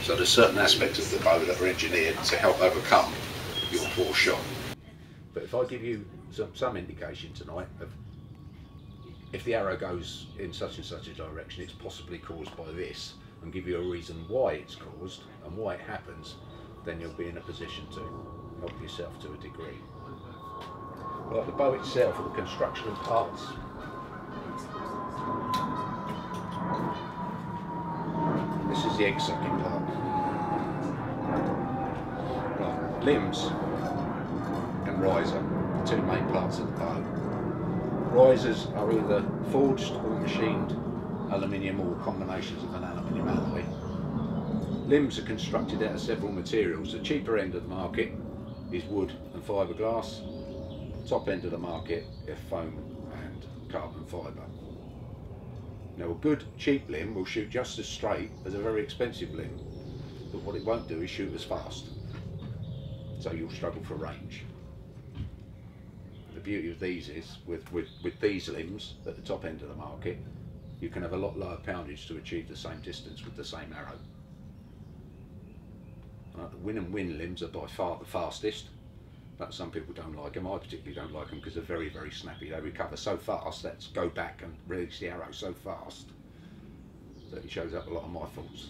So there's certain aspects of the bow that are engineered to help overcome your poor shot. But if I give you some indication tonight of if the arrow goes in such and such a direction, it's possibly caused by this, and give you a reason why it's caused and why it happens, then you'll be in a position to help yourself to a degree. Like the bow itself, or the construction and parts. This is the egg sucking part. Right, limbs and riser, the two main parts of the bow. Risers are either forged or machined aluminium or combinations of an aluminium alloy. Limbs are constructed out of several materials. The cheaper end of the market is wood and fiberglass. Top end of the market is foam and carbon fibre. Now a good cheap limb will shoot just as straight as a very expensive limb, but what it won't do is shoot as fast. So you'll struggle for range. The beauty of these is, with these limbs at the top end of the market, you can have a lot lower poundage to achieve the same distance with the same arrow. The Win and Win limbs are by far the fastest, but some people don't like them. I particularly don't like them because they're very, very snappy. They recover so fast, let's go back and release the arrow so fast that it shows up a lot of my faults.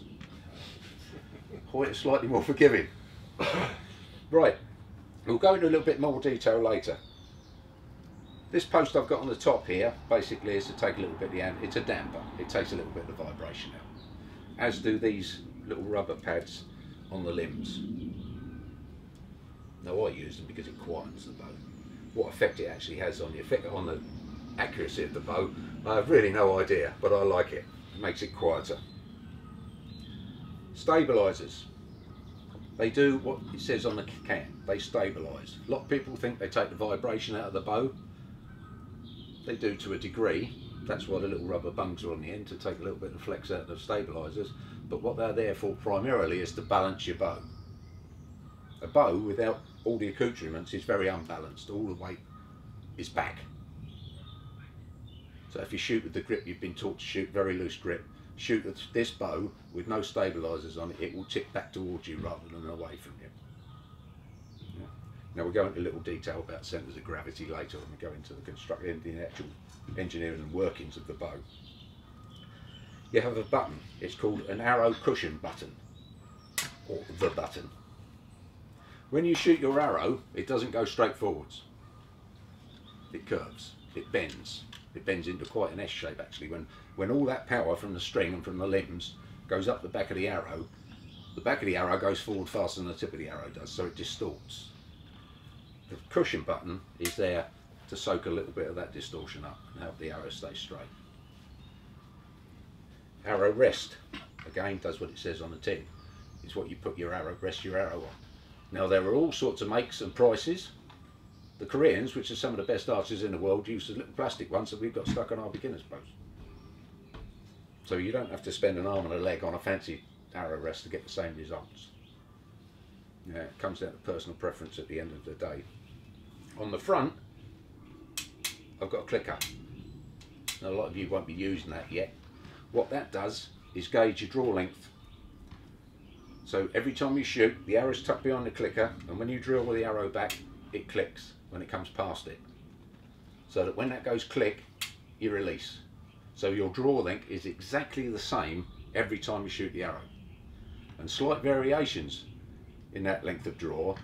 Hoyt is slightly more forgiving. Right, we'll go into a little bit more detail later. This post I've got on the top here basically is to take a little bit of the, it's a damper, it takes a little bit of the vibration out, as do these little rubber pads on the limbs. Now I use them because it quietens the bow. What effect it actually has on the accuracy of the bow, I have really no idea, but I like it. It makes it quieter. Stabilisers. They do what it says on the can, they stabilise. A lot of people think they take the vibration out of the bow. They do to a degree. That's why the little rubber bungs are on the end, to take a little bit of flex out of the stabilisers. But what they're there for primarily is to balance your bow. A bow without all the accoutrements is very unbalanced. All the weight is back. So if you shoot with the grip you've been taught to shoot, very loose grip, shoot this bow with no stabilisers on it, it will tip back towards you rather than away from you. Yeah. Now we'll go into a little detail about centres of gravity later when we go into the actual engineering and workings of the bow. You have a button. It's called an arrow cushion button, or the button. When you shoot your arrow, it doesn't go straight forwards. It curves, it bends. It bends into quite an S shape actually. When all that power from the string and from the limbs goes up the back of the arrow goes forward faster than the tip of the arrow does, so it distorts. The cushion button is there to soak a little bit of that distortion up and help the arrow stay straight. Arrow rest, again, does what it says on the tin. It's what you put your arrow, rest your arrow on. Now there are all sorts of makes and prices. The Koreans, which are some of the best archers in the world, use the little plastic ones that we've got stuck on our beginner's bows. So you don't have to spend an arm and a leg on a fancy arrow rest to get the same results. Yeah, it comes down to personal preference at the end of the day. On the front, I've got a clicker. Now a lot of you won't be using that yet. What that does is gauge your draw length. So every time you shoot, the arrow's tucked behind the clicker, and when you drill with the arrow back, it clicks when it comes past it. So that when that goes click, you release. So your draw length is exactly the same every time you shoot the arrow. And slight variations in that length of draw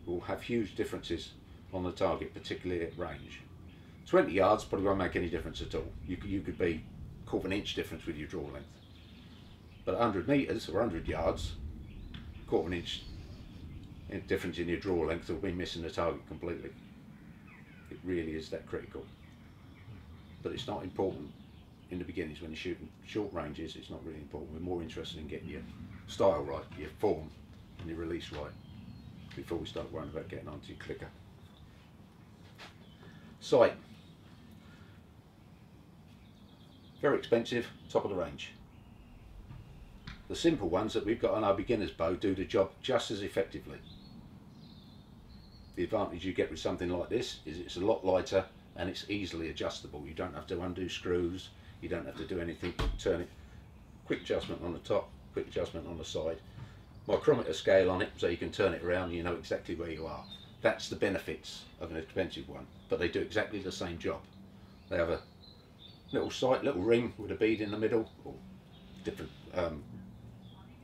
will have huge differences on the target, particularly at range. 20 yards probably won't make any difference at all. You could be quarter of an inch difference with your draw length. But 100 metres or 100 yards, quarter of an inch difference in your draw length will be missing the target completely. It really is that critical. But it's not important in the beginnings when you're shooting short ranges. It's not really important. We're more interested in getting your style right, your form and your release right before we start worrying about getting onto your clicker. Sight. Very expensive, top of the range. The simple ones that we've got on our beginner's bow do the job just as effectively. The advantage you get with something like this is it's a lot lighter and it's easily adjustable. You don't have to undo screws, you don't have to do anything, turn it, quick adjustment on the top, quick adjustment on the side, micrometer scale on it, so you can turn it around and you know exactly where you are. That's the benefits of an expensive one, but they do exactly the same job. They have a little sight, little ring with a bead in the middle, or different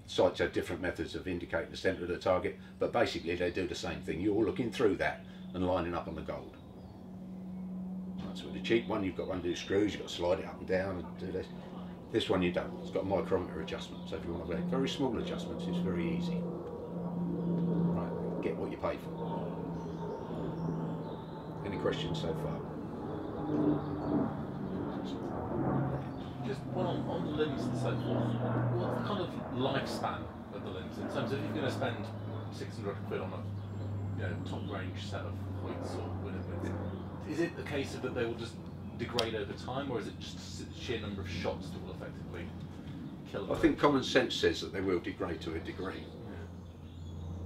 sights have different methods of indicating the centre of the target, but basically they do the same thing. You're looking through that and lining up on the gold. That's with the cheap one, you've got one to do screws, you've got to slide it up and down and do this. This one you don't. It's got a micrometer adjustment, so if you want to make very small adjustments, it's very easy. Right, get what you pay for. Any questions so far? Just one on the limbs and so forth. What's the kind of lifespan of the limbs in terms of if you're going to spend 600 quid on a top range set of weights or whatever? Is it a case of that they will just degrade over time, or is it just sheer number of shots that will effectively kill them? I think common sense says that they will degrade to a degree.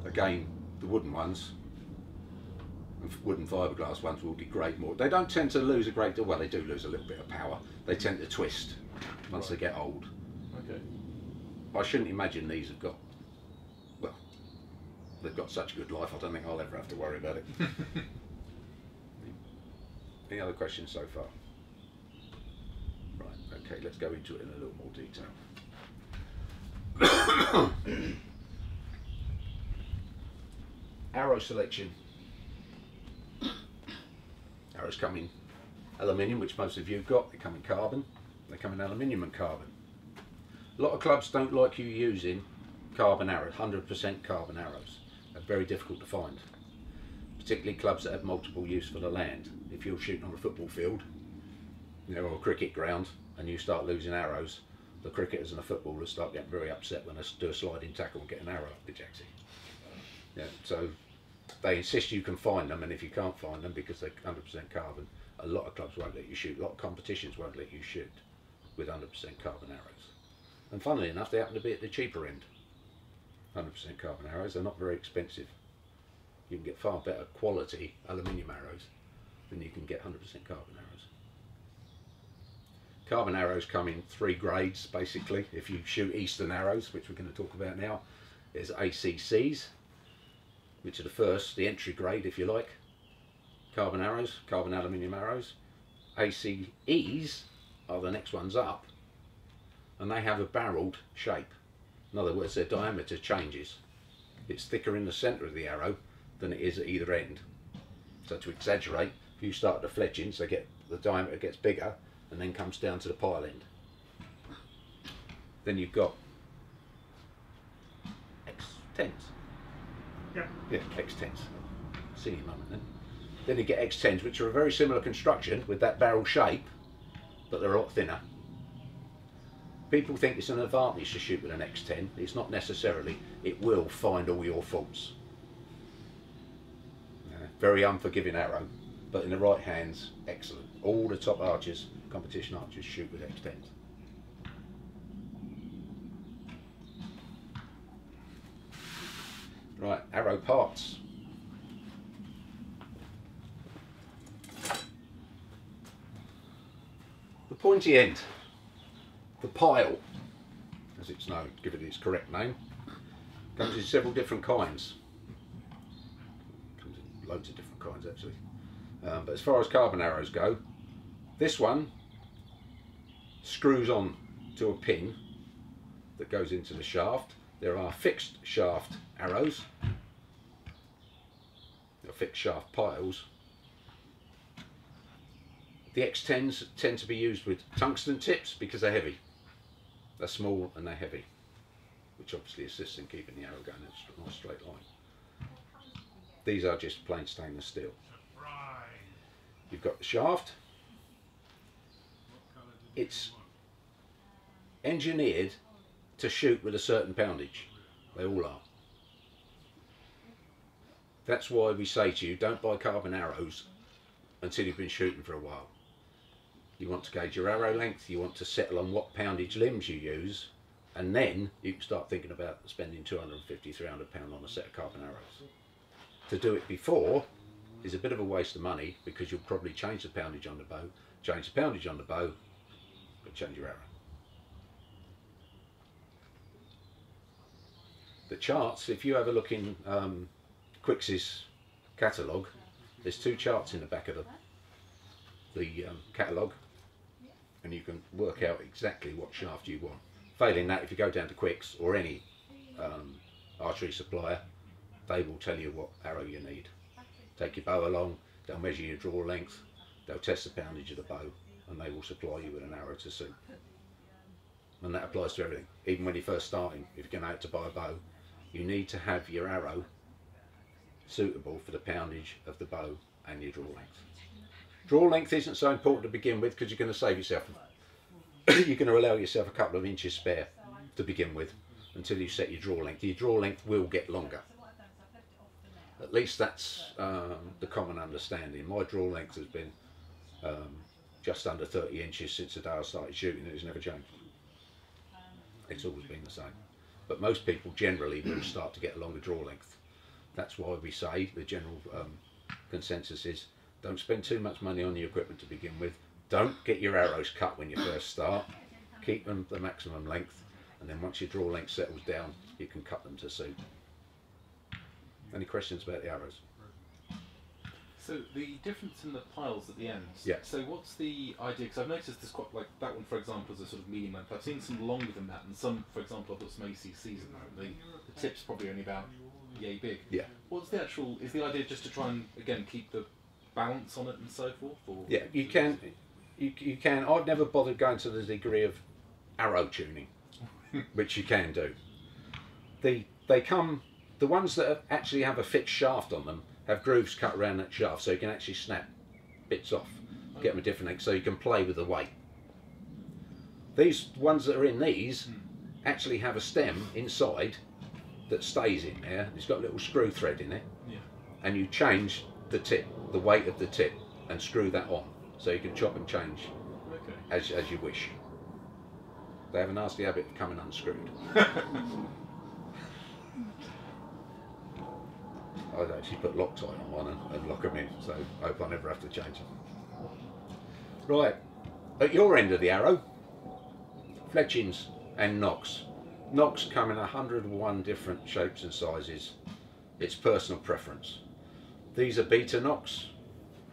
Yeah. Again, the wooden ones, wooden fiberglass ones will degrade more. They don't tend to lose a great deal. Well, they do lose a little bit of power. They tend to twist once they get old. Okay. I shouldn't imagine these have got, well, they've got such a good life. I don't think I'll ever have to worry about it. Any other questions so far? Right, okay, let's go into it in a little more detail. Arrow selection. Arrows come in aluminium, which most of you have got. They come in carbon. They come in aluminium and carbon. A lot of clubs don't like you using carbon arrows, 100% carbon arrows. They're very difficult to find, particularly clubs that have multiple use for the land. If you're shooting on a football field, or a cricket ground, and you start losing arrows, the cricketers and the footballers start getting very upset when they do a sliding tackle and get an arrow up the jacksy. Yeah, so they insist you can find them, and if you can't find them because they're 100% carbon, a lot of clubs won't let you shoot. A lot of competitions won't let you shoot with 100% carbon arrows. And funnily enough, they happen to be at the cheaper end. 100% carbon arrows are not very expensive. You can get far better quality aluminium arrows than you can get 100% carbon arrows. Carbon arrows come in 3 grades basically. If you shoot Eastern arrows, which we're going to talk about now, there's ACCs, which are the entry grade if you like, carbon arrows, carbon aluminium arrows. ACEs are the next ones up, and they have a barreled shape. In other words, their diameter changes. It's thicker in the centre of the arrow than it is at either end. So to exaggerate, if you start the fletchings, the diameter gets bigger and then comes down to the pile end. Then you've got X10s. Yeah. Yeah, X10s. See you moment then. Then you get X10s, which are a very similar construction with that barrel shape, but they're a lot thinner. People think it's an advantage to shoot with an X10. It's not necessarily. It will find all your faults. Very unforgiving arrow, but in the right hands, excellent. All the top archers, competition archers, shoot with X10s. Right, arrow parts. The pointy end, the pile, as it's known, give it its correct name, comes in several different kinds. Comes in loads of different kinds actually. But as far as carbon arrows go, this one screws on to a pin that goes into the shaft. There are fixed shaft arrows, or fixed shaft piles. The X10s tend to be used with tungsten tips because they're heavy. They're small and they're heavy, which obviously assists in keeping the arrow going in a nice straight line. These are just plain stainless steel. You've got the shaft. It's engineered to shoot with a certain poundage. They all are. That's why we say to you, don't buy carbon arrows until you've been shooting for a while. You want to gauge your arrow length, you want to settle on what poundage limbs you use, and then you can start thinking about spending £250, £300 on a set of carbon arrows. To do it before is a bit of a waste of money because you'll probably change the poundage on the bow, but change your arrow. The charts, if you have a look in Quix's catalogue, there's 2 charts in the back of the catalogue, and you can work out exactly what shaft you want. Failing that, if you go down to Quix or any archery supplier, they will tell you what arrow you need. Take your bow along, they'll measure your draw length, they'll test the poundage of the bow, and they will supply you with an arrow to suit. And that applies to everything. Even when you're first starting, if you're going out to buy a bow, you need to have your arrow suitable for the poundage of the bow and your draw length. Draw length isn't so important to begin with, because you're going to save yourself, you're going to allow yourself a couple of inches spare to begin with until you set your draw length. Your draw length will get longer. At least that's the common understanding. My draw length has been just under 30 inches since the day I started shooting, and it's never changed. It's always been the same. But most people generally will start to get a longer draw length. That's why we say the general consensus is don't spend too much money on your equipment to begin with. Don't get your arrows cut when you first start. Keep them the maximum length, and then once your draw length settles down, you can cut them to suit. Any questions about the arrows? So the difference in the piles at the end. Yeah. So what's the idea? Because I've noticed there's quite, like that one for example is a sort of medium length. I've seen some longer than that, and some, for example, I've got some ACCs in there. The tip's probably only about yay big. Yeah. What's the actual? Is the idea just to try and again keep the balance on it and so forth? Or Yeah, you can. You can. I've never bothered going to the degree of arrow tuning, which you can do. They come. The ones that actually have a fixed shaft on them have grooves cut around that shaft, so you can actually snap bits off, get them a different length, so you can play with the weight. These ones that are in these actually have a stem inside that stays in there. It's got a little screw thread in it, yeah. and you change the tip, the weight of the tip, and screw that on, so you can chop and change as you wish. They have a nasty habit of coming unscrewed. I'd actually put Loctite on one and lock them in, so I hope I never have to change them. Right, at your end of the arrow, fletchings and nocks. Nocks come in 101 different shapes and sizes. It's personal preference. These are beta nocks.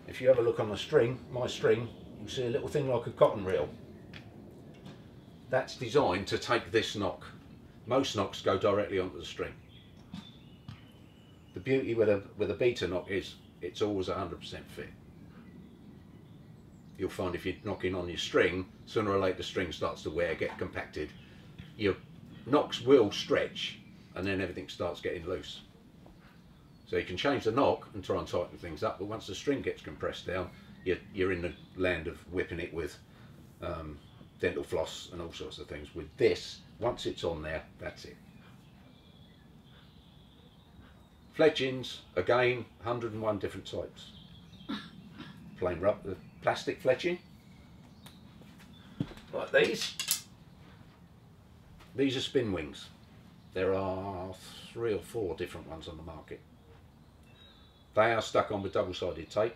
If you have a look on the string, my string, you'll see a little thing like a cotton reel. That's designed to take this knock. Most nocks go directly onto the string. The beauty with a beta knock is it's always 100% fit. You'll find if you're knocking on your string, sooner or later the string starts to wear, get compacted. Your knocks will stretch, and then everything starts getting loose. So you can change the knock and try and tighten things up, but once the string gets compressed down, you're in the land of whipping it with dental floss and all sorts of things. With this, once it's on there, that's it. Fletchings, again, 101 different types. Plain rubber, plastic fletching, like these. These are spin wings. There are 3 or 4 different ones on the market. They are stuck on with double-sided tape,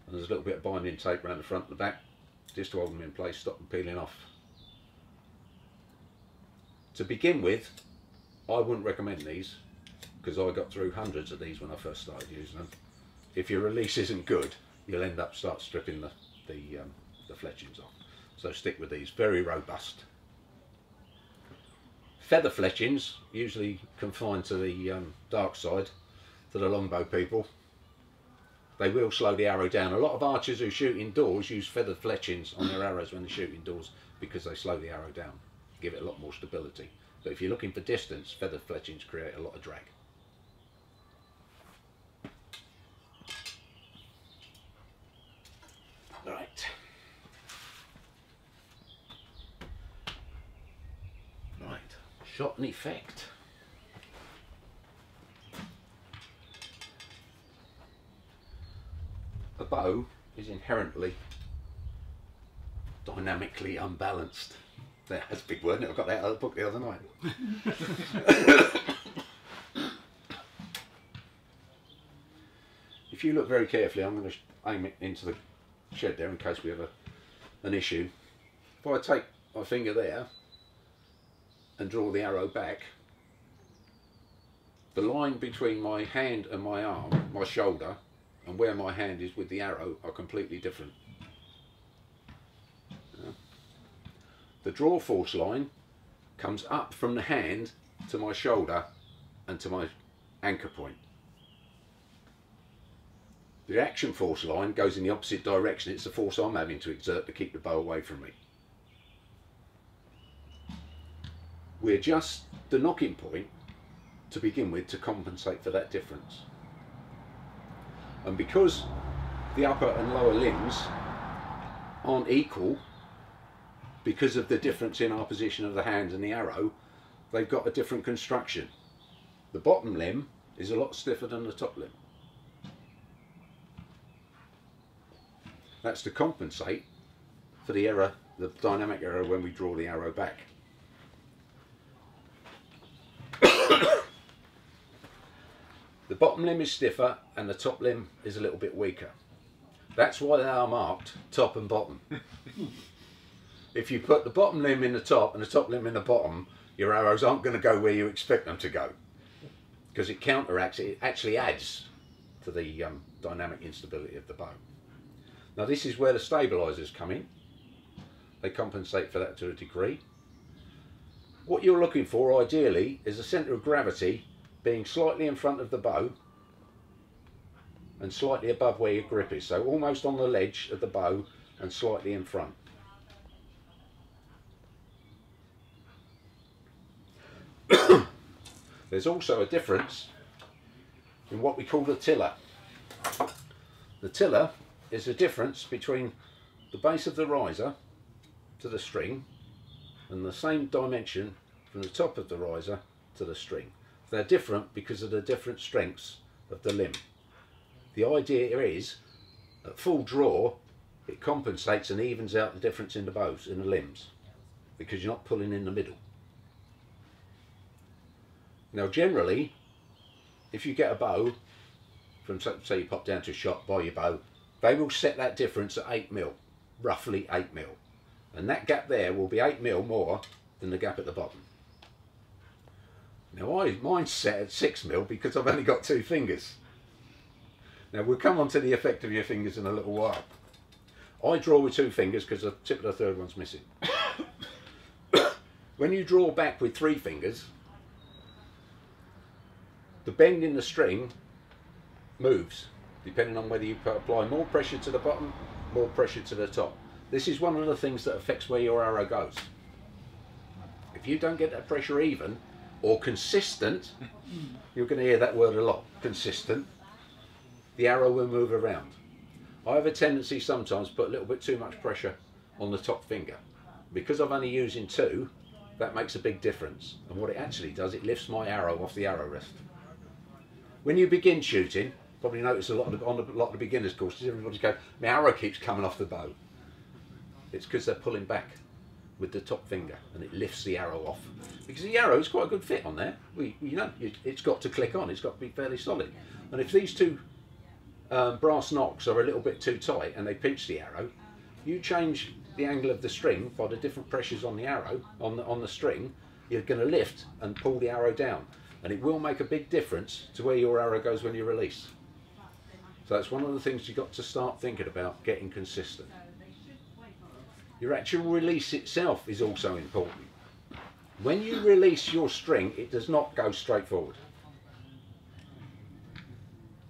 and there's a little bit of binding tape around the front and the back, just to hold them in place, stop them peeling off. To begin with, I wouldn't recommend these, because I got through hundreds of these when I first started using them. If your release isn't good, you'll end up start stripping the fletchings off. So stick with these, very robust. Feather fletchings, usually confined to the dark side, to the longbow people. They will slow the arrow down. A lot of archers who shoot indoors use feather fletchings on their arrows when they shoot indoors because they slow the arrow down, give it a lot more stability. But if you're looking for distance, feather fletchings create a lot of drag. Right. Right. Shot and effect. A bow is inherently dynamically unbalanced. That's a big word, isn't it? I got that out of the book the other night. If you look very carefully, I'm going to aim it into the shed there in case we have an issue. If I take my finger there and draw the arrow back, the line between my hand and my arm, my shoulder, and where my hand is with the arrow are completely different. Yeah. The draw force line comes up from the hand to my shoulder and to my anchor point. The action force line goes in the opposite direction. It's the force I'm having to exert to keep the bow away from me. We adjust the knocking point to begin with to compensate for that difference. And because the upper and lower limbs aren't equal, because of the difference in our position of the hand and the arrow, they've got a different construction. The bottom limb is a lot stiffer than the top limb. That's to compensate for the error, the dynamic error when we draw the arrow back. The bottom limb is stiffer and the top limb is a little bit weaker. That's why they are marked top and bottom. If you put the bottom limb in the top and the top limb in the bottom, your arrows aren't going to go where you expect them to go, because it counteracts, it actually adds to the dynamic instability of the bow. Now this is where the stabilisers come in. They compensate for that to a degree. What you're looking for ideally is a centre of gravity being slightly in front of the bow and slightly above where your grip is, so almost on the ledge of the bow and slightly in front. There's also a difference in what we call the tiller. The tiller is the difference between the base of the riser to the string and the same dimension from the top of the riser to the string. They're different because of the different strengths of the limb. The idea is, at full draw, it compensates and evens out the difference in the bows, in the limbs, because you're not pulling in the middle. Now generally, if you get a bow, from say you pop down to a shop, buy your bow, they will set that difference at 8mm, roughly 8mm. And that gap there will be 8mm more than the gap at the bottom. Now mine's set at 6mm because I've only got 2 fingers. Now we'll come on to the effect of your fingers in a little while. I draw with 2 fingers because the tip of the third one's missing. When you draw back with 3 fingers, the bend in the string moves depending on whether you apply more pressure to the bottom, more pressure to the top. This is one of the things that affects where your arrow goes. If you don't get that pressure even or consistent, you're going to hear that word a lot, consistent, the arrow will move around. I have a tendency sometimes to put a little bit too much pressure on the top finger. Because I'm only using 2, that makes a big difference. And what it actually does, it lifts my arrow off the arrow rest. When you begin shooting, probably notice a lot of on a lot of the beginners courses, everybody's going, my arrow keeps coming off the bow. It's because they're pulling back with the top finger and it lifts the arrow off. Because the arrow is quite a good fit on there. It's got to click on, it's got to be fairly solid. And if these 2 brass nocks are a little bit too tight and they pinch the arrow, you change the angle of the string by the different pressures on the arrow, on the string, you're going to lift and pull the arrow down. And it will make a big difference to where your arrow goes when you release. So that's one of the things you've got to start thinking about, getting consistent. Your actual release itself is also important. When you release your string, it does not go straight forward.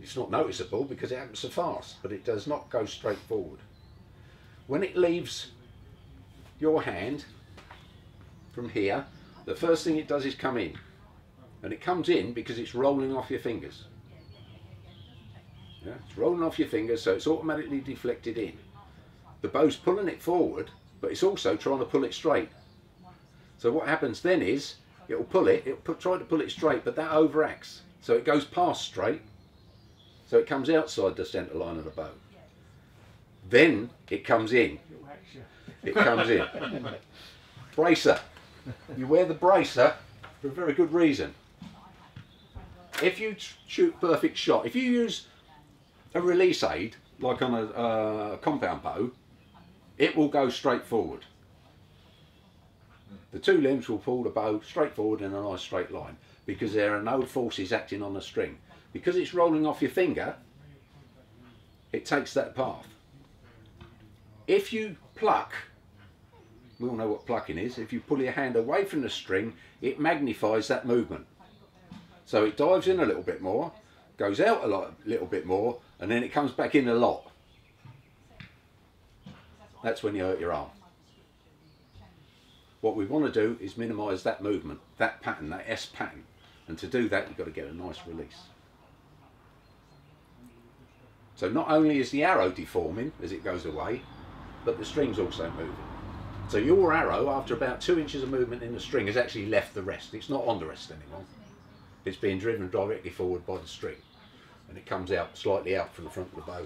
It's not noticeable because it happens so fast, but it does not go straight forward. When it leaves your hand from here, the first thing it does is come in. And it comes in because it's rolling off your fingers. Yeah, it's rolling off your fingers, so it's automatically deflected in. The bow's pulling it forward, but it's also trying to pull it straight. So what happens then is, it'll try to pull it straight, but that overacts. So it goes past straight, so it comes outside the centre line of the bow. Then it comes in. It comes in. Bracer. You wear the bracer for a very good reason. If you shoot perfect shot, if you use a release aid, like on a compound bow, it will go straight forward. The 2 limbs will pull the bow straight forward in a nice straight line. because there are no forces acting on the string. Because it's rolling off your finger, it takes that path. If you pluck, we all know what plucking is, if you pull your hand away from the string, it magnifies that movement. So it dives in a little bit more, goes out a little bit more, and then it comes back in a lot. That's when you hurt your arm. What we want to do is minimise that movement, that pattern, that S pattern. And to do that, you've got to get a nice release. So not only is the arrow deforming as it goes away, but the string's also moving. So your arrow, after about 2 inches of movement in the string, has actually left the rest. It's not on the rest anymore. It's being driven directly forward by the string. And it comes out slightly out from the front of the bow,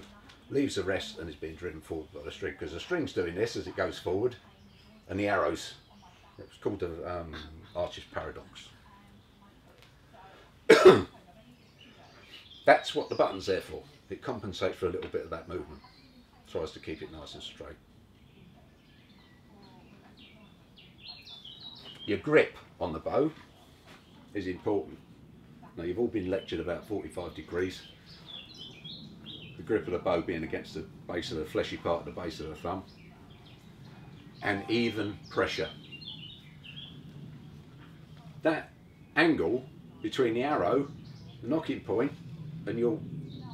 leaves the rest, and is being driven forward by the string. Because the string's doing this as it goes forward, and the arrow's, it's called the Archer's paradox. That's what the button's there for. It compensates for a little bit of that movement. Tries to keep it nice and straight. Your grip on the bow is important. Now you've all been lectured about 45 degrees. The grip of the bow being against the base of the fleshy part of the base of the thumb. And even pressure. That angle between the arrow, the knocking point, and your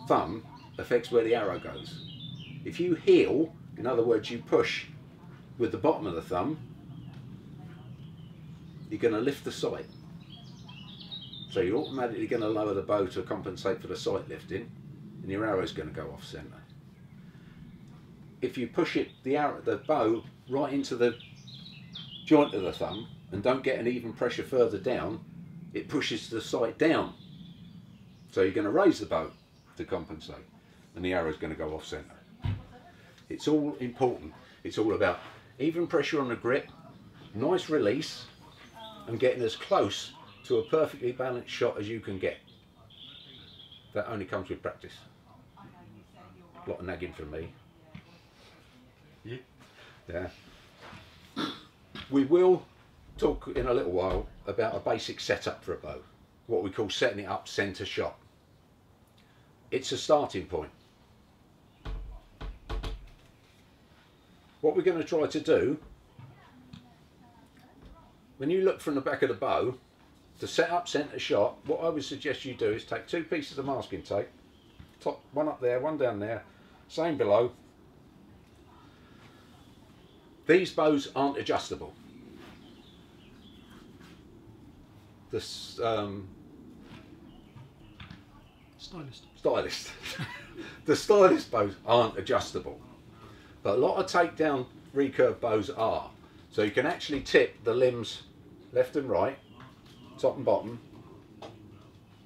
thumb affects where the arrow goes. If you heel, in other words you push with the bottom of the thumb, you're going to lift the sight. So you're automatically going to lower the bow to compensate for the sight lifting, and your arrow is going to go off centre. If you push it, the bow right into the joint of the thumb and don't get an even pressure further down, it pushes the sight down. So you're going to raise the bow to compensate, and the arrow is going to go off centre. It's all important. It's all about even pressure on the grip, nice release, and getting as close to a perfectly balanced shot as you can get. That only comes with practice. A lot of nagging from me. Yeah. We will talk in a little while about a basic setup for a bow, what we call setting it up centre shot. It's a starting point. What we're going to try to do, when you look from the back of the bow, to set up centre shot, what I would suggest you do is take 2 pieces of masking tape, one up there, one down there, same below. These bows aren't adjustable. This stylist. The stylist bows aren't adjustable, but a lot of takedown recurve bows are. So you can actually tip the limbs left and right, top and bottom,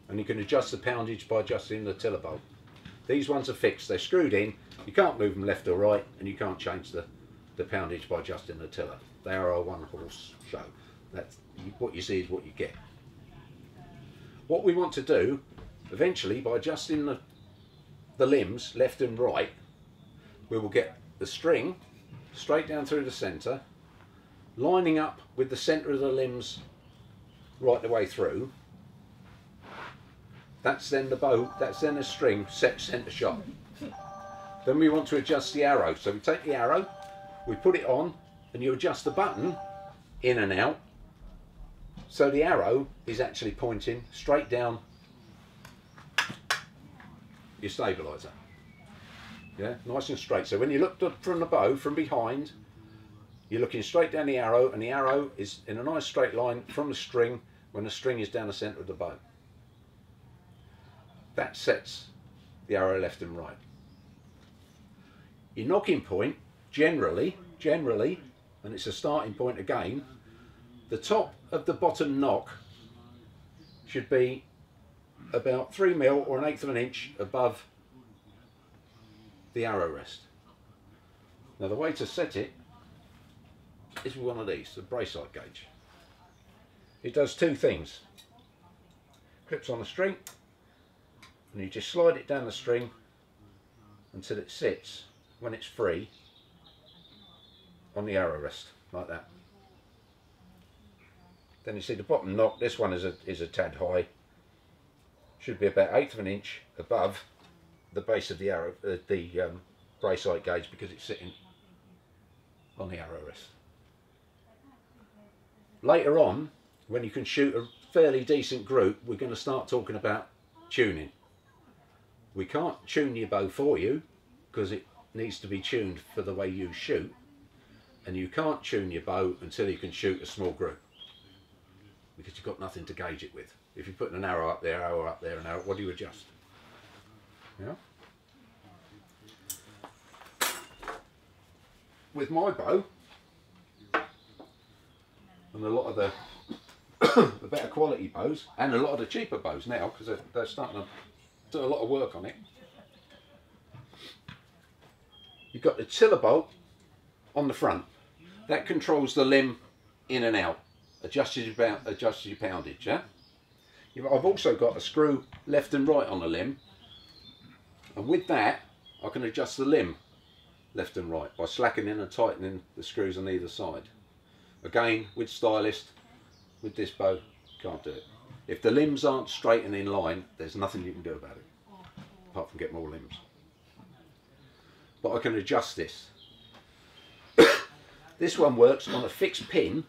and you can adjust the poundage by adjusting the tiller bolt. These ones are fixed, they're screwed in, you can't move them left or right, and you can't change the poundage by adjusting the tiller. They are a one horse show. That's what you see is what you get. What we want to do eventually, by adjusting the limbs left and right, we will get the string straight down through the centre, lining up with the centre of the limbs right the way through. That's then the bow, that's then the string set centre shot. Then we want to adjust the arrow. So we take the arrow, we put it on, and you adjust the button in and out, so the arrow is actually pointing straight down your stabiliser. Yeah, nice and straight. So when you look from the bow, from behind, you're looking straight down the arrow, and the arrow is in a nice straight line from the string when the string is down the centre of the bow. That sets the arrow left and right. Your knocking point, generally, and it's a starting point again, the top of the bottom knock should be about 3 mil or 1/8 of an inch above the arrow rest. Now the way to set it is with one of these, the bracelet gauge. It does 2 things. Clips on the string, and you just slide it down the string until it sits, when it's free, on the arrow rest, like that. Then you see the bottom knock, this one is a tad high. Should be about 1/8 of an inch above the base of the arrow, the brace height gauge, because it's sitting on the arrow rest. Later on, when you can shoot a fairly decent group, we're going to start talking about tuning. We can't tune your bow for you because it needs to be tuned for the way you shoot, and you can't tune your bow until you can shoot a small group, because you've got nothing to gauge it with. If you're putting an arrow up there, an arrow, what do you adjust? Yeah. With my bow, and a lot of the the better quality bows, and a lot of the cheaper bows now, because they're starting to do a lot of work on it. You've got the tiller bolt on the front. That controls the limb in and out, adjusts your poundage. Yeah. I've also got a screw left and right on the limb, and with that I can adjust the limb left and right by slackening and tightening the screws on either side. Again, with Stylist, with this bow, can't do it. If the limbs aren't straight and in line, there's nothing you can do about it, apart from get more limbs. But I can adjust this. This one works on a fixed pin,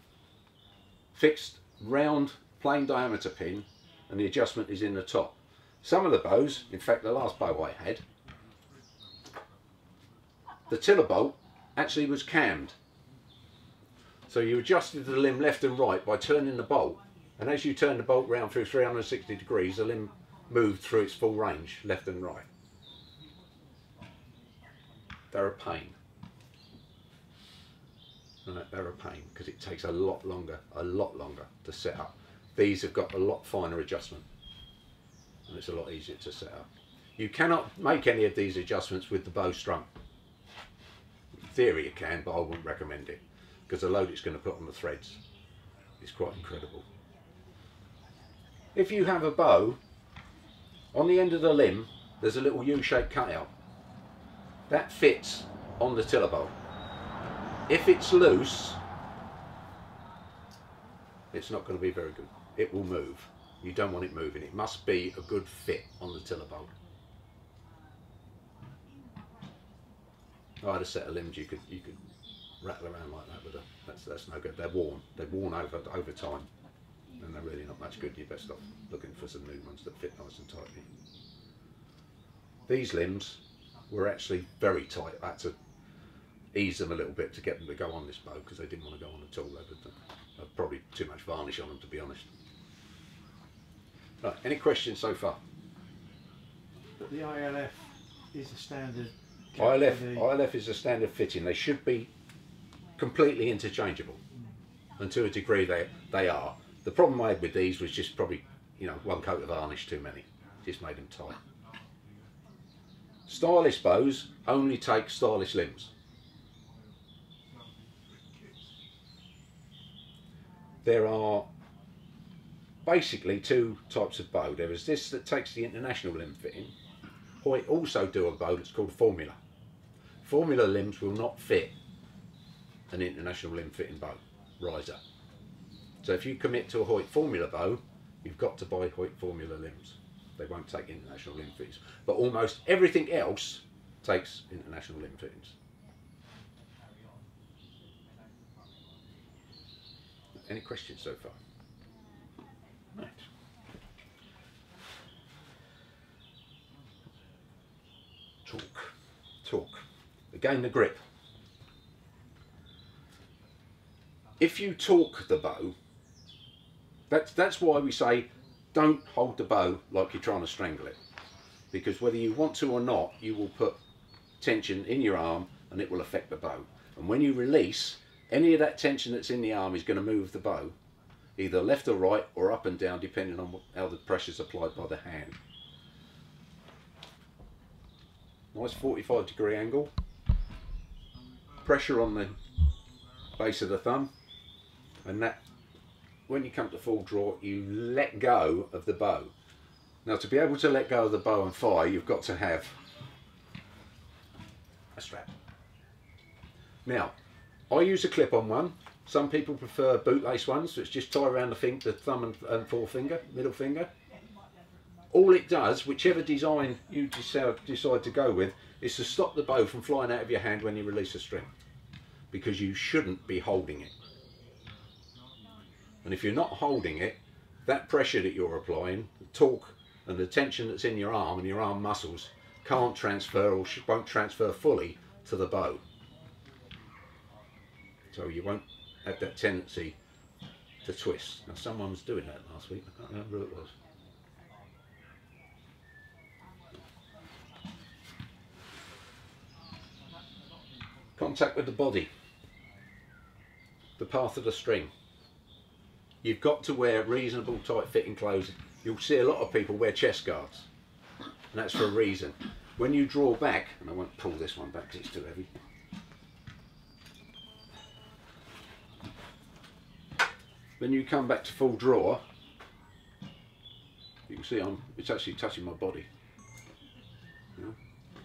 fixed round plain diameter pin, and the adjustment is in the top. Some of the bows, in fact the last bow I had, the tiller bolt actually was cammed. So you adjusted the limb left and right by turning the bolt, and as you turn the bolt round through 360 degrees, the limb moved through its full range, left and right. They're a pain. They're a pain because it takes a lot longer to set up. These have got a lot finer adjustment, and it's a lot easier to set up. You cannot make any of these adjustments with the bow strung. In theory you can, but I wouldn't recommend it, because the load it's going to put on the threads is quite incredible. If you have a bow, on the end of the limb there's a little U-shaped cutout. That fits on the tiller bolt. If it's loose, it's not going to be very good. It will move. You don't want it moving. It must be a good fit on the tiller bolt. I had a set of limbs you could rattle around like that with a, that's no good. They're worn. They've worn over time, and they're really not much good. You're best off looking for some new ones that fit nice and tightly. These limbs were actually very tight. I had to ease them a little bit to get them to go on this bow, because they didn't want to go on at all. They had probably too much varnish on them, to be honest. Right, any questions so far? But the ILF is a standard. ILF is a standard fitting. They should be completely interchangeable, and to a degree they are. The problem I had with these was just probably, you know, one coat of varnish too many. Just made them tight. Stylist bows only take Stylist limbs. There are basically two types of bow. There is this that takes the international limb fitting. Hoyt also do a bow that's called Formula. Formula limbs will not fit an international limb fitting bow riser. So if you commit to a Hoyt Formula bow, you've got to buy Hoyt Formula limbs. They won't take international limb fittings. But almost everything else takes international limb fittings. Any questions so far? Right. Talk. Again, the grip. If you torque the bow, that's why we say don't hold the bow like you're trying to strangle it, because whether you want to or not, you will put tension in your arm and it will affect the bow. And when you release, any of that tension that's in the arm is going to move the bow either left or right or up and down, depending on how the pressure is applied by the hand. Nice 45-degree angle, pressure on the base of the thumb, and that, when you come to full draw, you let go of the bow. Now, to be able to let go of the bow and fire, you've got to have a strap. Now, I use a clip-on one Some people prefer bootlace ones, which just tie around the thumb and forefinger, middle finger. All it does, whichever design you decide to go with, is to stop the bow from flying out of your hand when you release a string, because you shouldn't be holding it. And if you're not holding it, that pressure that you're applying, the torque and the tension that's in your arm and your arm muscles can't transfer or won't transfer fully to the bow. So you won't have that tendency to twist. Now someone was doing that last week, I can't remember who it was. Contact with the body, the path of the string. You've got to wear reasonable tight fitting clothes. You'll see a lot of people wear chest guards, and that's for a reason. When you draw back, and I won't pull this one back because it's too heavy. When you come back to full draw, you can see it's actually touching my body. You know?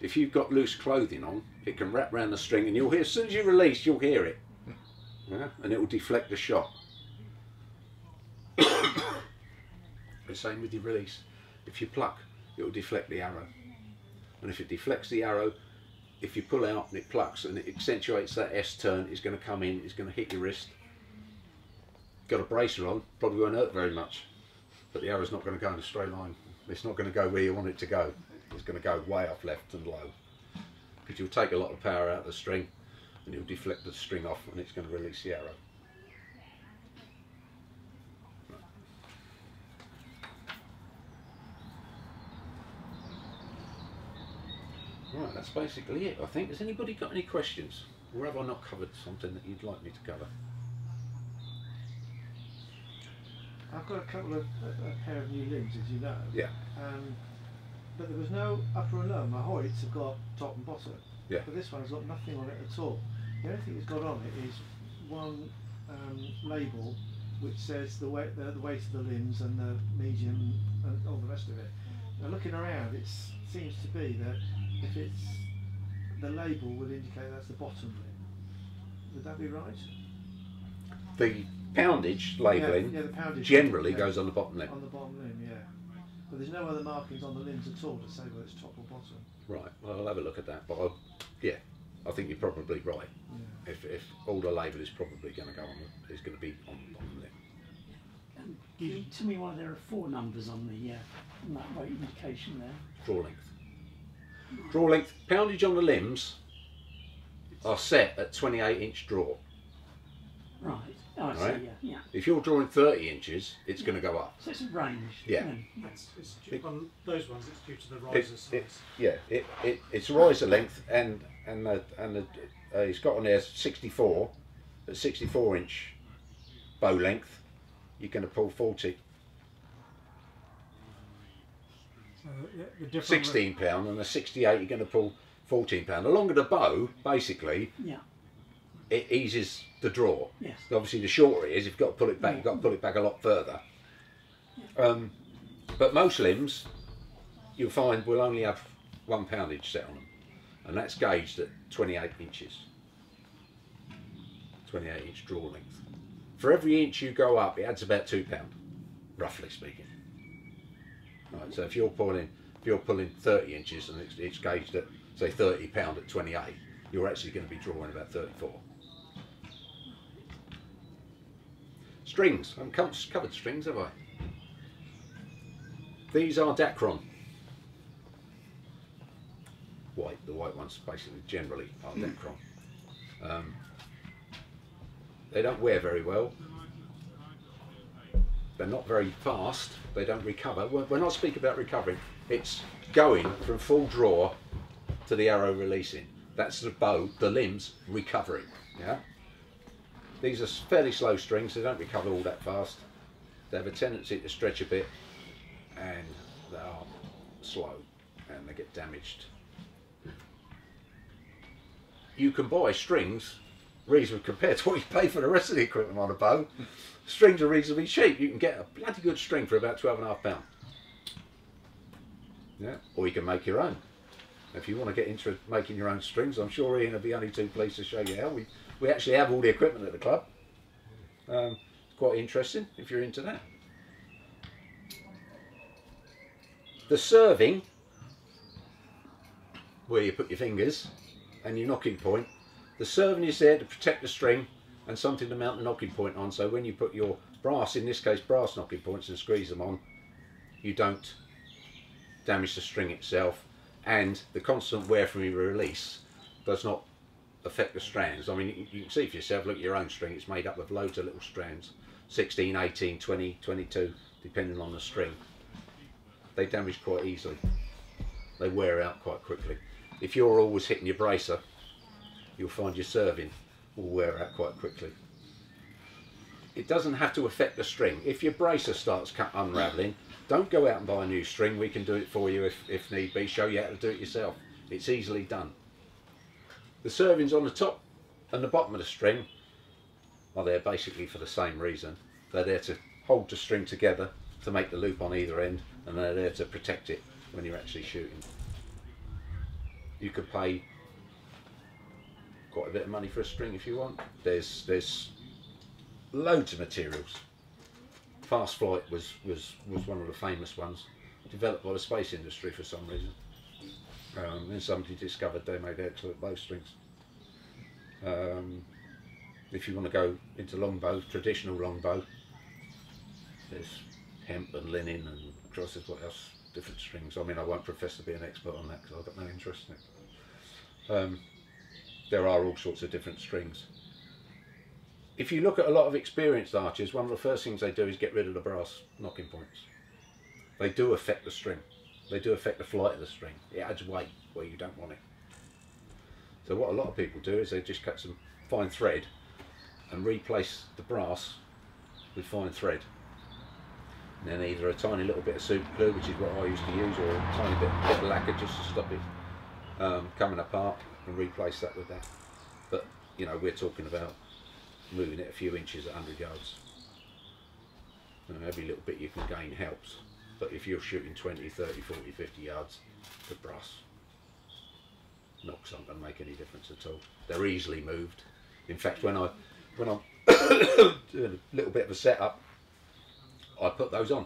If you've got loose clothing on, it can wrap around the string, and you'll hear, as soon as you release, you'll hear it. Yeah? And it will deflect the shot. The same with your release. If you pluck, it will deflect the arrow. And if it deflects the arrow, if you pull out and it plucks and it accentuates that S turn, it's going to come in, it's going to hit your wrist. Got a bracer on, probably won't hurt very much, but the arrow's not going to go in a straight line. It's not going to go where you want it to go. It's going to go way off left and low, because you'll take a lot of power out of the string and you'll deflect the string off, and it's going to release the arrow. Right, that's basically it, I think. Has anybody got any questions? Or have I not covered something that you'd like me to cover? I've got a couple of a pair of new limbs, as you know. Yeah. But there was no upper and lower. My Hoyts have got top and bottom. Yeah. But this one has got nothing on it at all. The only thing it's got on it is one label which says the weight of the limbs and the medium and all the rest of it. Now looking around, it seems to be that if it's the label would indicate that's the bottom limb. Would that be right? The poundage labelling the poundage generally goes on the bottom limb. On the bottom limb, yeah. But there's no other markings on the limbs at all to say whether it's top or bottom. Right, well, I'll have a look at that, but yeah, I think you're probably right. Yeah. If all the label is probably going to go on, is going to be on the bottom limb. Can you tell me why there are 4 numbers on that weight indication there? Draw length. Draw length, poundage on the limbs are set at 28-inch draw. Right. Oh, I see, Right. yeah. If you're drawing 30 inches, it's going to go up. So it's a range. Yeah. It's due, on those ones, it's due to the riser size. It's riser length, and it's got on there 64, at 64-inch bow length, you're going to pull 40. So the different 16 pound, and a 68 you're going to pull 14 pound. The longer the bow, basically, Yeah. it eases the draw. Yes. Obviously, the shorter it is, if you've got to pull it back, you've got to pull it back a lot further. But most limbs, you'll find, will only have 1 poundage set on them, and that's gauged at 28 inches. 28-inch draw length. For every inch you go up, it adds about £2, roughly speaking. Right, so if you're pulling 30 inches and it's gauged at, say, £30 at 28, you're actually going to be drawing about 34. Strings. I haven't covered strings, have I? These are Dacron. White. The white ones basically generally are Dacron. They don't wear very well. They're not very fast. They don't recover. When I speak about recovering, it's going from full draw to the arrow releasing. That's the bow, the limbs recovering. Yeah. These are fairly slow strings. They don't recover all that fast. They have a tendency to stretch a bit, and they are slow, and they get damaged. You can buy strings reasonably compared to what you pay for the rest of the equipment on a bow. Strings are reasonably cheap. You can get a bloody good string for about £12.5. Yeah, or you can make your own. If you want to get into making your own strings, I'm sure Ian will be only too pleased to show you how. We actually have all the equipment at the club. Quite interesting if you're into that. The serving, where you put your fingers and your knocking point, the serving is there to protect the string and something to mount the knocking point on, so when you put your brass, in this case brass knocking points, and squeeze them on, you don't damage the string itself, and the constant wear from your release does not affect the strands. I mean, you can see for yourself, look at your own string, it's made up of loads of little strands, 16, 18, 20, 22, depending on the string. They damage quite easily. They wear out quite quickly. If you're always hitting your bracer, you'll find your serving will wear out quite quickly. It doesn't have to affect the string. If your bracer starts unravelling, don't go out and buy a new string. We can do it for you if need be, show you how to do it yourself. It's easily done. The servings on the top and the bottom of the string are there basically for the same reason. They're there to hold the string together, to make the loop on either end, and they're there to protect it when you're actually shooting. You could pay quite a bit of money for a string if you want. There's loads of materials. Fast Flight was one of the famous ones, developed by the space industry for some reason. Then somebody discovered they made excellent bowstrings. If you want to go into longbow, traditional longbow, there's hemp and linen and across what else, different strings. I mean, I won't profess to be an expert on that because I've got no interest in it. There are all sorts of different strings. If you look at a lot of experienced archers, one of the first things they do is get rid of the brass knocking points. They do affect the string. They do affect the flight of the string. It adds weight where you don't want it. So what a lot of people do is they just cut some fine thread and replace the brass with fine thread. And then either a tiny little bit of super glue, which is what I used to use, or a tiny bit of lacquer just to stop it coming apart, and replace that with that. But you know, we're talking about moving it a few inches at 100 yards. And every little bit you can gain helps. But if you're shooting 20, 30, 40, 50 yards, the brass knocks aren't going to make any difference at all. They're easily moved. In fact, when I'm doing a little bit of a setup, I put those on.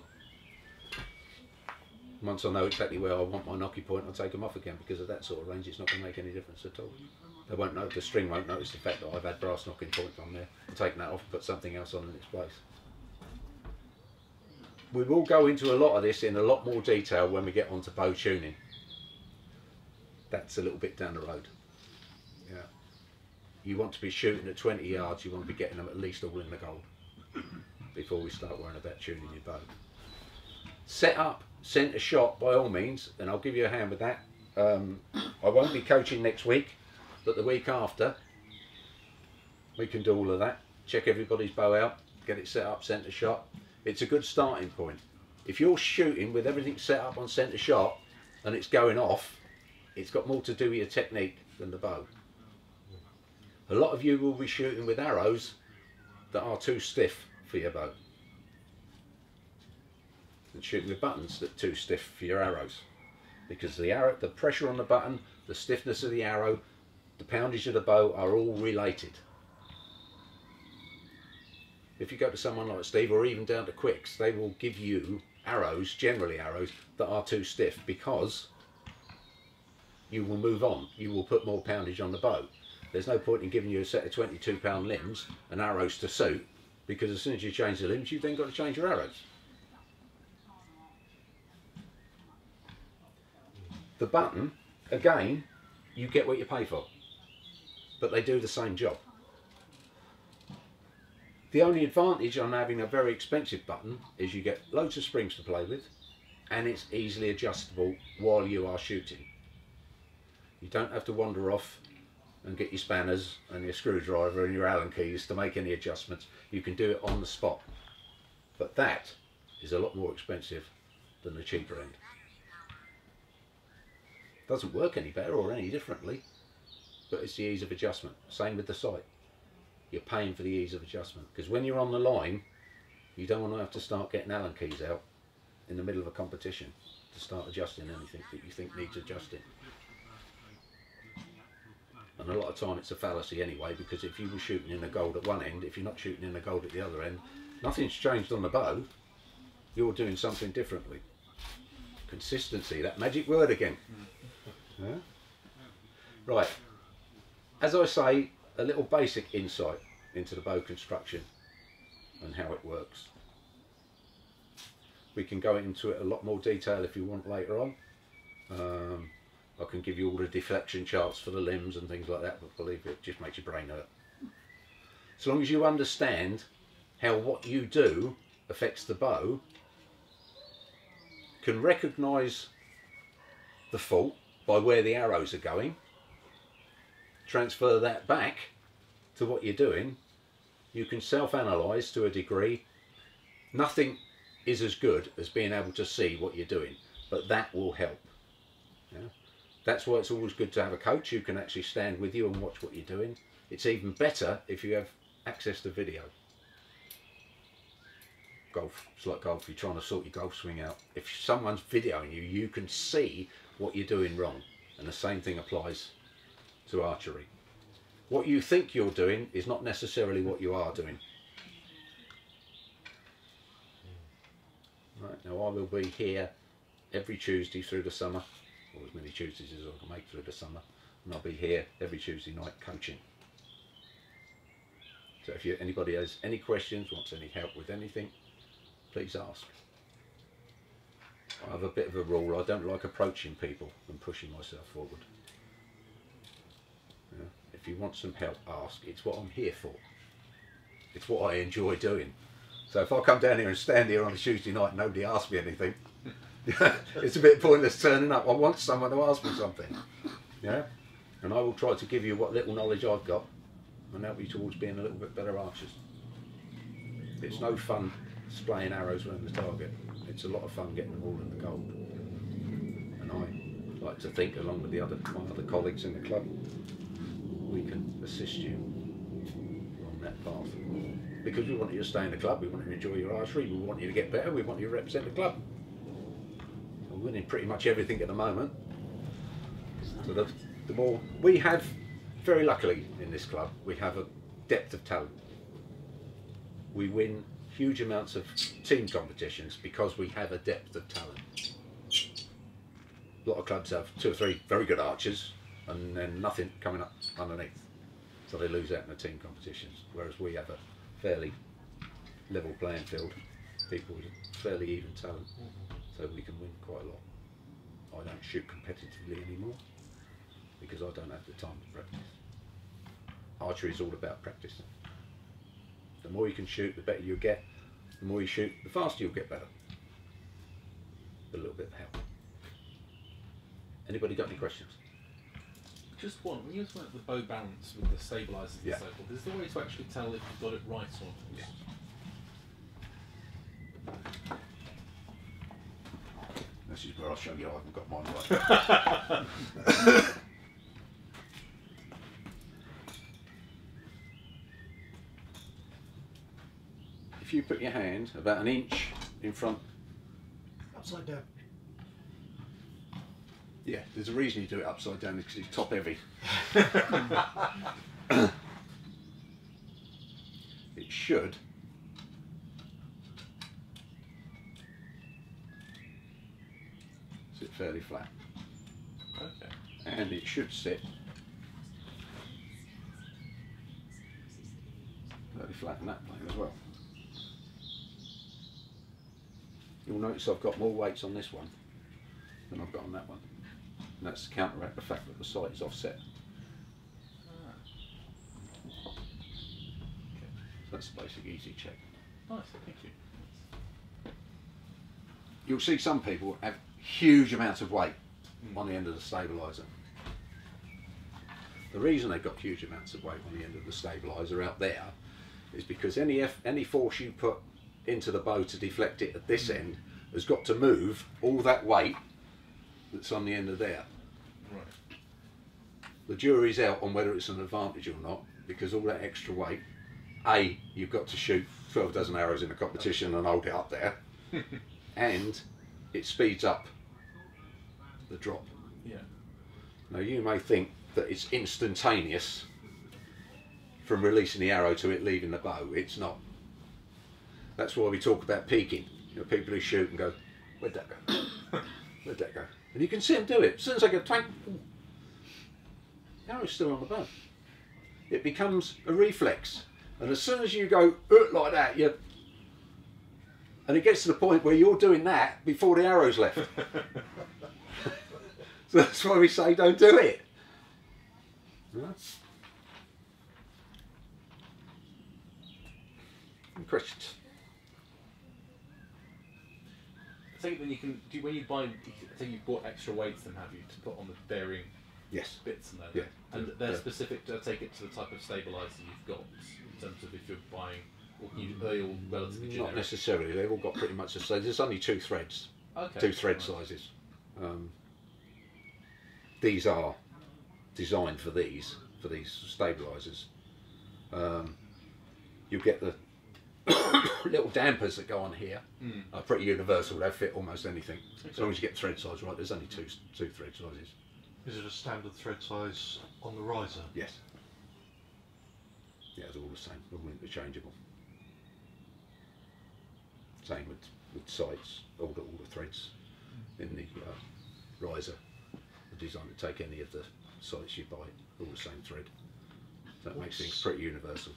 Once I know exactly where I want my knocking point, I'll take them off again, because at that sort of range it's not going to make any difference at all. They won't know, the string won't notice the fact that I've had brass knocking points on there. I'm taking that off and put something else on in its place. We will go into a lot of this in a lot more detail when we get onto bow tuning. That's a little bit down the road. Yeah. You want to be shooting at 20 yards, you want to be getting them at least all in the gold before we start worrying about tuning your bow. Set up, centre shot by all means, and I'll give you a hand with that. I won't be coaching next week, but the week after we can do all of that. Check everybody's bow out, get it set up, centre shot. It's a good starting point. If you're shooting with everything set up on centre shot and it's going off, it's got more to do with your technique than the bow. A lot of you will be shooting with arrows that are too stiff for your bow, and shooting with buttons that are too stiff for your arrows, because the pressure on the button, the stiffness of the arrow, the poundage of the bow are all related. If you go to someone like Steve, or even down to Quicks, they will give you arrows, generally arrows, that are too stiff, because you will move on. You will put more poundage on the bow. There's no point in giving you a set of 22-pound limbs and arrows to suit, because as soon as you change the limbs, you've then got to change your arrows. The button, again, you get what you pay for, but they do the same job. The only advantage on having a very expensive button is you get loads of springs to play with, and it's easily adjustable while you are shooting. You don't have to wander off and get your spanners and your screwdriver and your Allen keys to make any adjustments. You can do it on the spot. But that is a lot more expensive than the cheaper end. Doesn't work any better or any differently, but it's the ease of adjustment. Same with the sight. You're paying for the ease of adjustment, because when you're on the line, you don't want to have to start getting Allen keys out in the middle of a competition to start adjusting anything that you think needs adjusting. And a lot of time it's a fallacy anyway, because if you were shooting in a gold at one end, if you're not shooting in a gold at the other end, nothing's changed on the bow. You're doing something differently. Consistency, that magic word again. Yeah? Right, as I say, a little basic insight into the bow construction and how it works. We can go into it a lot more detail if you want later on. I can give you all the deflection charts for the limbs and things like that, but believe it just makes your brain hurt. As long as you understand how what you do affects the bow, can recognise the fault by where the arrows are going, transfer that back to what you're doing, you can self-analyse to a degree. Nothing is as good as being able to see what you're doing, but that will help. Yeah? That's why it's always good to have a coach who can actually stand with you and watch what you're doing. It's even better if you have access to video. Golf, it's like golf, you're trying to sort your golf swing out. If someone's videoing you, you can see what you're doing wrong. And the same thing applies to archery. What you think you're doing is not necessarily what you are doing. Right, now I will be here every Tuesday through the summer, or as many Tuesdays as I can make through the summer, and I'll be here every Tuesday night coaching. So if anybody has any questions, wants any help with anything, please ask. I have a bit of a rule, I don't like approaching people and pushing myself forward. Yeah? If you want some help, ask. It's what I'm here for. It's what I enjoy doing. So if I come down here and stand here on a Tuesday night and nobody asks me anything, it's a bit pointless turning up. I want someone to ask me something. Yeah? And I will try to give you what little knowledge I've got and help you towards being a little bit better archers. It's no fun spraying arrows around the target. It's a lot of fun getting them all in the gold. And I like to think, along with my other colleagues in the club, we can assist you on that path. Because we want you to stay in the club, we want you to enjoy your archery, we want you to get better, we want you to represent the club. We're winning pretty much everything at the moment. So the more we have, very luckily in this club, we have a depth of talent. We win huge amounts of team competitions because we have a depth of talent. A lot of clubs have 2 or 3 very good archers and then nothing coming up underneath, so they lose out in the team competitions, whereas we have a fairly level playing field, people with fairly even talent, so we can win quite a lot. I don't shoot competitively anymore because I don't have the time to practice. Archery is all about practice. The more you can shoot, the better you'll get. The more you shoot, the faster you'll get better. A little bit of help. Anybody got any questions? Just one. When you're talking about the bow balance with the stabilisers Yeah. and so forth, is there a way to actually tell if you've got it right or not? Yeah. This is where I'll show you I haven't got mine right. If you put your hand about an inch in front, Upside down. yeah, there's a reason you do it upside down, because it's top heavy. It should sit fairly flat. Okay. And it should sit fairly flat in that plane as well. You'll notice I've got more weights on this one than I've got on that one. And that's to counteract the fact that the sight is offset. Ah. Okay. That's a basic easy check. Nice, thank you. You'll see some people have huge amounts of weight on the end of the stabiliser. The reason they've got huge amounts of weight on the end of the stabiliser out there is because any force you put into the bow to deflect it at this end has got to move all that weight that's on the end of there. Right. The jury's out on whether it's an advantage or not, because all that extra weight, A, you've got to shoot 12 dozen arrows in a competition and hold it up there, and it speeds up the drop. Yeah. Now you may think that it's instantaneous from releasing the arrow to it leaving the bow. It's not. That's why we talk about peaking. You know, people who shoot and go, where'd that go? Where'd that go? And you can see them do it. As soon as they go twang, the arrow's still on the bow. It becomes a reflex. And as soon as you go like that, and it gets to the point where you're doing that before the arrow's left. So that's why we say don't do it. Right? Any questions? I think when you buy, I think you've bought extra weights then, have you, to put on the bearing Yes. bits and that? Yeah. And they're Yeah. specific, I take it, to the type of stabiliser you've got, in terms of if you're buying, or are they all relatively generic? Not necessarily. They've all got pretty much the same. There's only 2 threads. Okay. 2 thread Right. sizes. These are designed for these stabilisers. You get the little dampers that go on here. Are pretty universal. They fit almost anything. As long as you get thread size right. There's only two thread sizes. Is it a standard thread size on the riser? Yes. Yeah, they're all the same. All interchangeable. Same with sights. All the threads in the riser are designed to take any of the sights you buy. All the same thread. So that makes things pretty universal.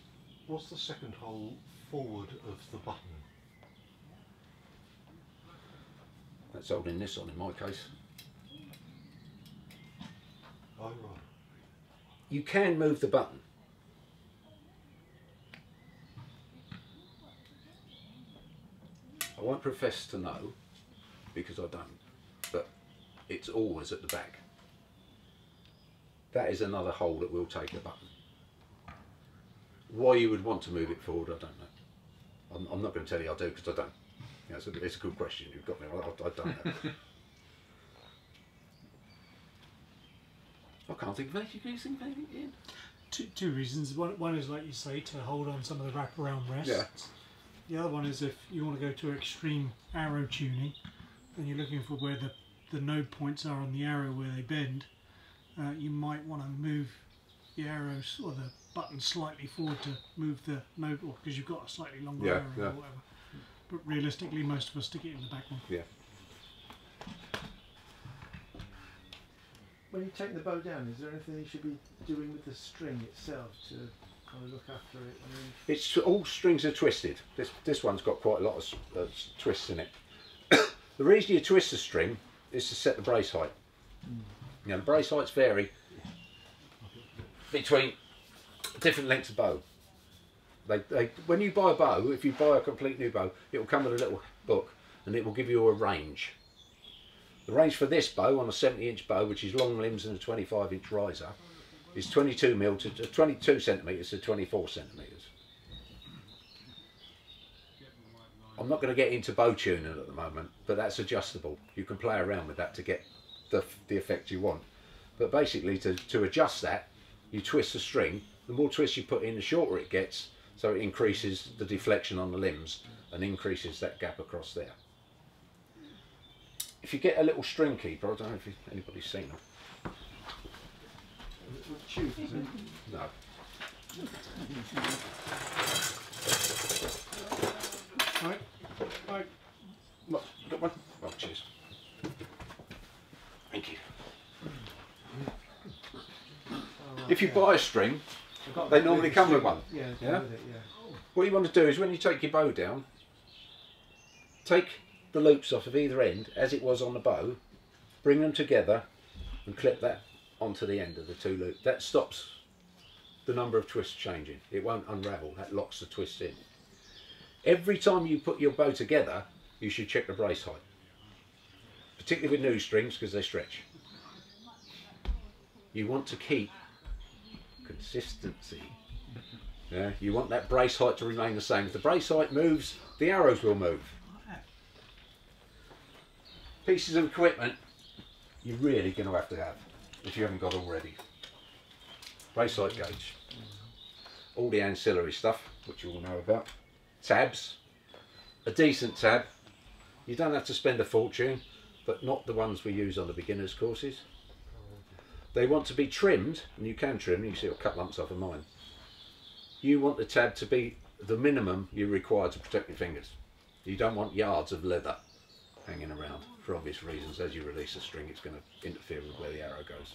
What's the second hole forward of the button? That's holding this on in my case. Oh right. You can move the button. I won't profess to know, because I don't, but it's always at the back. That is another hole that will take the button. Why you would want to move it forward, I don't know. I'm not going to tell you I do, because I don't. You know, it's a good question. You've got me. I don't know. I can't think of anything. Can you think of anything, Ian? Two reasons. One is, like you say, to hold on some of the wraparound rests. Yeah. The other one is if you want to go to extreme arrow tuning, and you're looking for where the node points are on the arrow where they bend, you might want to move the arrows or the button slightly forward to move the node, or because you've got a slightly longer arrow or whatever. But realistically, most of us stick it in the back one. Yeah. When you take the bow down, is there anything you should be doing with the string itself to kind of look after it? I mean, It's all strings are twisted. This one's got quite a lot of twists in it. The reason you twist the string is to set the brace height. You know, the brace heights vary between different lengths of bow. When you buy a bow, if you buy a complete new bow, it will come with a little book and it will give you a range. The range for this bow on a 70-inch bow, which is long limbs and a 25-inch riser, is 22 centimetres to 24 centimetres. I'm not going to get into bow tuning at the moment, but that's adjustable. You can play around with that to get the effect you want. But basically, to adjust that, you twist the string. The more twists you put in, the shorter it gets, so it increases the deflection on the limbs and increases that gap across there. If you get a little string keeper, I don't know if anybody's seen them. with tube, is it? No. Right. Look, you got one? Oh, cheers. Thank you. If you buy a string, they normally come with one. Yeah, Yeah? with it, yeah. What you want to do is when you take your bow down, take the loops off of either end as it was on the bow, bring them together and clip that onto the end of the two loops. That stops the number of twists changing. It won't unravel, that locks the twist in. Every time you put your bow together, you should check the brace height, particularly with new strings because they stretch. You want to keep consistency. Yeah, you want that brace height to remain the same. If the brace height moves, the arrows will move. Pieces of equipment you're really going to have if you haven't got already. Brace height gauge, all the ancillary stuff which you all know about, tabs, a decent tab. You don't have to spend a fortune, but not the ones we use on the beginners courses. They want to be trimmed, and you can trim, you see I'll cut lumps off of mine. You want the tab to be the minimum you require to protect your fingers. You don't want yards of leather hanging around, for obvious reasons. As you release the string, it's going to interfere with where the arrow goes.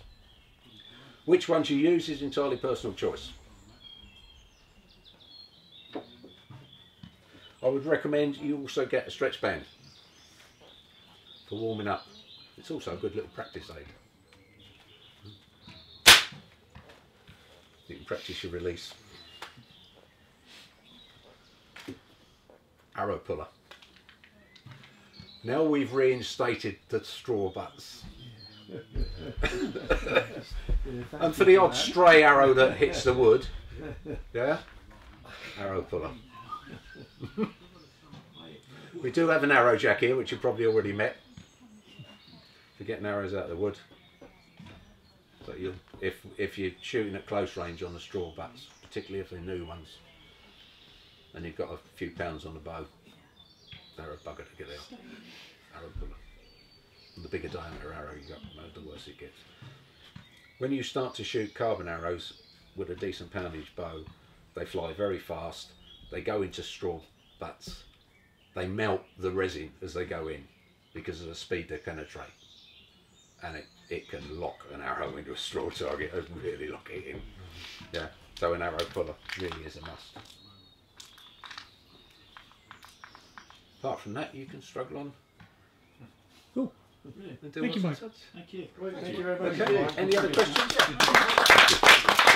Which ones you use is entirely personal choice. I would recommend you also get a stretch band for warming up. It's also a good little practice aid. You can practice your release. Arrow puller. Now we've reinstated the straw butts. And for the odd stray arrow that hits the wood, yeah, arrow puller. We do have an arrow jack here, which you've probably already met, for getting arrows out of the wood. So if you're shooting at close range on the straw butts, particularly if they're new ones, and you've got a few pounds on the bow, they're a bugger to get out. Arrow puller. And the bigger diameter arrow you got, the worse it gets. When you start to shoot carbon arrows with a decent poundage bow, they fly very fast. They go into straw butts. They melt the resin as they go in because of the speed they penetrate. And it can lock an arrow into a straw target and really lock it in. Yeah, so an arrow puller really is a must. Apart from that, you can struggle on. Cool. Brilliant. Thank you, Mike. Thank you. Thank you very much. Okay. Any other questions?